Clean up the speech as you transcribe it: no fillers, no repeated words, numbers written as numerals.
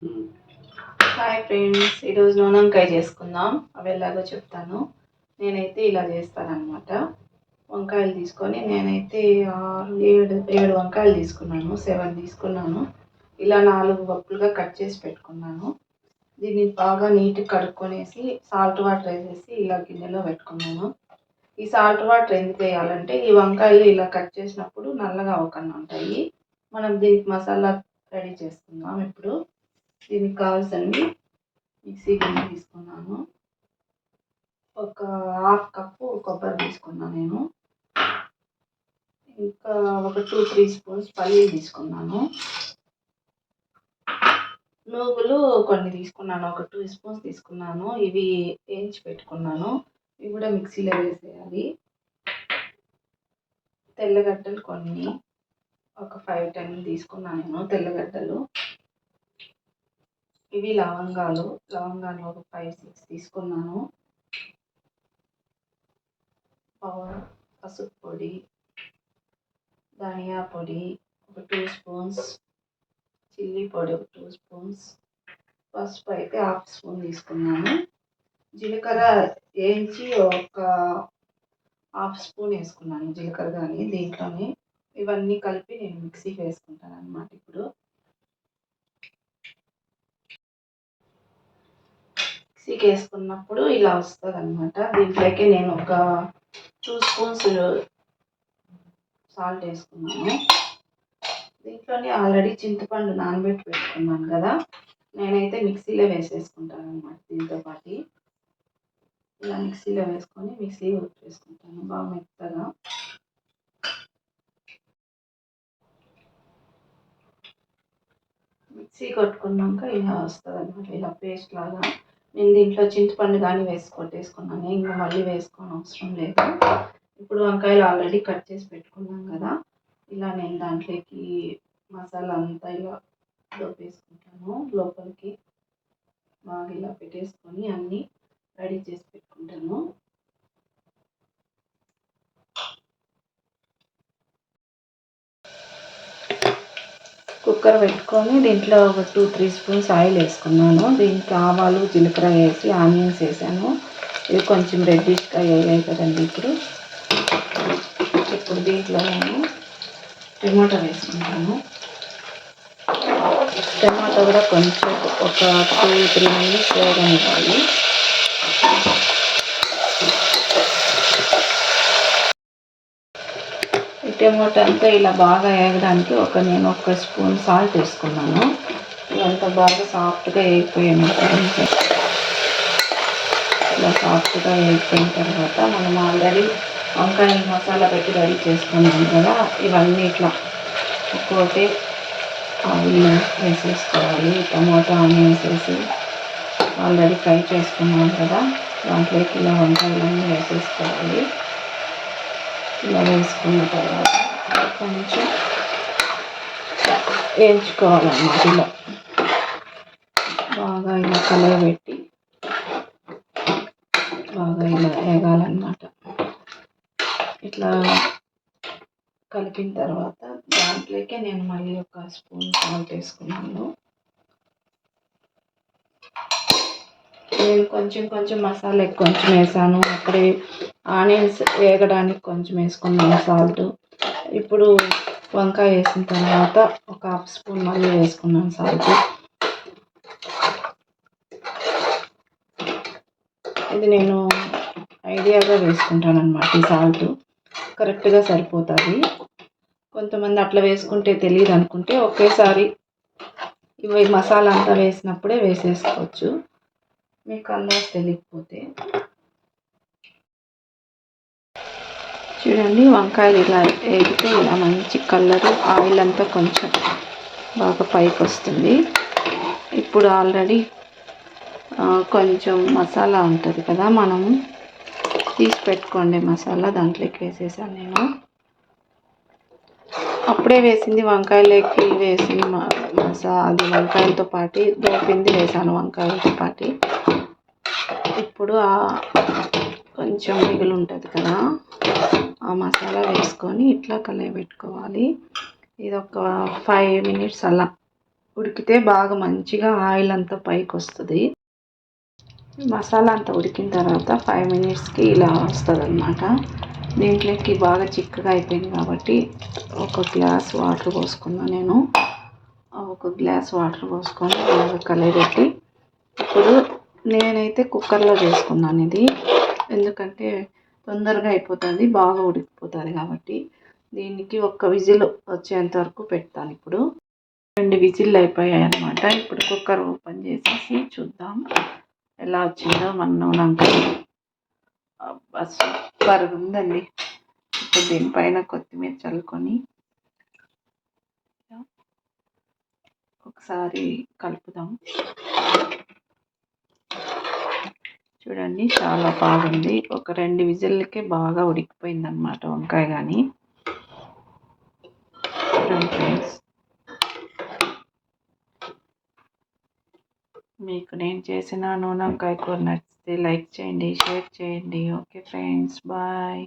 Hi friends, ఈరోజు నూనెంకాయ చేసుకుందాం. అవి ఎలాగో చెప్తాను. నేనైతే ఇలా చేస్తానన్నమాట. వంకాయలు తీసుకొని నేనైతే 7 వంకాయలు తీసుకున్నాను. 7 తీసుకున్నాను. ఇలా 4 వప్పులుగా కట్ చేసి పెట్టుకున్నాను. దీన్ని బాగా నీట్గా కడుక్కొనేసి సాల్ట్ వాటర్ వేసేసి ఇలా గిన్నెలో పెట్టుకున్నాను. ఈ సాల్ట్ వాటర్ ఎందుకు వేయాలంటే ఈ వంకాయలు ఇలా కట్ చేసినప్పుడు నల్లగా అవ్వకుండా ఉంటాయి. మనం దీనికి మసాలా రెడీ చేసుకుందాం. ఇప్పుడు దీనికి కావాల్సినవి మిక్సీ గిన్నె తీసుకున్నాను. ఒక హాఫ్ కప్పు కొబ్బరి తీసుకున్నాను నేను. ఇంకా ఒక 2-3 స్పూన్స్ పల్లీలు తీసుకున్నాను. నువ్వులు కొన్ని తీసుకున్నాను, ఒక 2 స్పూన్స్ తీసుకున్నాను. ఇవి వేయించి పెట్టుకున్నాను. ఇవి కూడా మిక్సీలో వేసేయాలి. తెల్లగడ్డలు కొన్ని ఒక 5-10 తీసుకున్నాను నేను తెల్లగడ్డలు. ఇవి లవంగాలు ఒక 5-6 తీసుకున్నాను. పసుపు పొడి, ధనియా పొడి ఒక 2 స్పూన్స్, చిల్లీ పొడి ఒక 2 స్పూన్స్, పసుపు అయితే 1/2 స్పూన్ తీసుకున్నాను. జీలకర్ర వేయించి ఒక 1/2 స్పూన్ వేసుకున్నాను జీలకర్ర కానీ దీంట్లోనే. ఇవన్నీ కలిపి నేను మిక్సీకి వేసుకుంటాను అన్నమాట. ఇప్పుడు మిక్సీకి వేసుకున్నప్పుడు ఇలా వస్తుంది అన్నమాట. దీంట్లోకి నేను ఒక 2 స్పూన్స్ సాల్ట్ వేసుకున్నాను. దీంట్లోనే ఆల్రెడీ చింతపండు నానబెట్టి పెట్టుకున్నాను కదా, నేనైతే మిక్సీలో వేసేసుకుంటాను అన్నమాట. దీంతో పాటు ఇలా మిక్సీలో వేసుకొని మిక్సీ వేసుకుంటాను బాగా మెత్తగా. మిక్సీ కొట్టుకున్నాక ఇలా వస్తుంది అన్నమాట, ఇలా పేస్ట్ లాగా. నేను దీంట్లో చింతపండు కానీ కొట్టేసుకున్నాను. ఇంకా మళ్ళీ వేసుకోని అవసరం లేదు. ఇప్పుడు వంకాయలు ఆల్రెడీ కట్ చేసి పెట్టుకున్నాం కదా, ఇలా నేను దాంట్లోకి మసాలా అంతా ఇలా వేసుకుంటాను. లోపలికి బాగా ఇలా పెట్టేసుకొని అన్నీ రెడీ చేసి పెట్టుకుంటాను. కుక్కర్ పెట్టుకొని దీంట్లో ఒక 2-3 స్పూన్స్ ఆయిల్ వేసుకున్నాను. దీనికి ఆవాలు జీలకర్ర వేసి ఆనియన్స్ వేసాను. ఇవి కొంచెం రెడ్డిష్గా అయ్యాయి కదండి. ఇప్పుడు దీంట్లో నేను టమాటా వేసుకుంటాను. టమాటా కూడా కొంచెం ఒక 2-3 మినిట్స్ వేగనివ్వాలి. ఈ టమాటా అంతా ఇలా బాగా వేగడానికి నేను ఒక స్పూన్ సాల్ట్ వేసుకున్నాను. ఇదంతా బాగా సాఫ్ట్గా వేగిపోయాను. ఇలా సాఫ్ట్గా వేగిపోయిన తర్వాత మనం ఆల్రెడీ వంకాయ మసాలా పెట్టి రెడీ చేసుకున్నాం కదా, ఇవన్నీ ఇట్లా ఒక్కొక్కటి ఆయిల్ వేసేసుకోవాలి. టమాటా ఆనియన్స్ వేసి ఆల్రెడీ ఫ్రై చేసుకున్నాం కదా, దాంట్లోకి ఇలా వంకాయలన్నీ వేసేసుకోవాలి. ఇలా వేసుకున్న తర్వాత కొంచెం వేయించుకోవాలన్నమాట. ఇలా బాగా ఇలా కలయబెట్టి బాగా ఇలా వేగాలన్నమాట. ఇట్లా కలిపిన తర్వాత దాంట్లోకి నేను మళ్ళీ ఒక స్పూన్ సాల్ట్ వేసుకున్నాను. నేను కొంచెం మసాలా కొంచెం వేసాను. అక్కడే ఆనియన్స్ వేగడానికి కొంచెం వేసుకున్నాను సాల్ట్. ఇప్పుడు వంకాయ వేసిన తర్వాత ఒక 1/2 స్పూన్ మళ్ళీ వేసుకున్నాను సాల్ట్. ఇది నేను ఐడియాగా వేసుకుంటాను అన్నమాట. ఈ సాల్ట్ కరెక్ట్గా సరిపోతుంది. కొంతమంది అట్లా వేసుకుంటే తెలియదు అనుకుంటే ఒకేసారి ఇవి మసాలా అంతా వేసినప్పుడే వేసేసుకోవచ్చు, మీకు కలర్ తెలియకపోతే. చూడండి, వంకాయలు ఇలా వేగితే ఇలా మంచి కలరు, ఆయిల్ అంతా కొంచెం బాగా పైకి వస్తుంది. ఇప్పుడు ఆల్రెడీ కొంచెం మసాలా ఉంటుంది కదా, మనము తీసి పెట్టుకోండి మసాలా, దాంట్లోకి వేసేసాను నేను. అప్పుడే వేసింది వంకాయలకి వేసిన అది వంకాయలతో పాటు దోపింది వేసాను వంకాయలతో పాటు. ఇప్పుడు కొంచెం మిగిలి ఉంటుంది కదా, ఆ మసాలా వేసుకొని ఇట్లా కలయబెట్టుకోవాలి. ఇది ఒక 5 మినిట్స్ అలా ఉడికితే బాగా మంచిగా ఆయిల్ అంతా పైకి వస్తుంది. మసాలా అంతా ఉడికిన తర్వాత 5 మినిట్స్కి ఇలా వస్తుంది అన్నమాట. దీంట్లోకి బాగా చిక్కగా అయిపోయింది కాబట్టి ఒక గ్లాస్ వాటర్ పోసుకున్నాను నేను. ఒక గ్లాస్ వాటర్ పోసుకొని బాగా కలయబెట్టి, ఇప్పుడు నేనైతే కుక్కర్లో చేసుకున్నాను ఇది. ఎందుకంటే తొందరగా అయిపోతుంది, బాగా ఉడికిపోతుంది కాబట్టి. దీనికి ఒక్క విజిల్ వచ్చేంత వరకు పెడతాను. ఇప్పుడు 2 విజిల్లు అయిపోయాయి అన్నమాట. ఇప్పుడు కుక్కర్ ఓపెన్ చేసేసి చూద్దాం ఎలా వచ్చిందో మన నూనెంకాయ. సూపర్గా ఉందండి. ఇప్పుడు దీనిపైన కొత్తిమీర చల్లుకొని ఒకసారి కలుపుదాం. చూడండి చాలా బాగుంది. ఒక 2 విజిల్లకే బాగా ఉడికిపోయింది అన్నమాట వంకాయ. కానీ చూడండి ఫ్రెండ్స్, మీకు నేను చేసిన నూనె వంకాయ కూర నచ్చితే లైక్ చేయండి, షేర్ చేయండి. Okay friends, bye.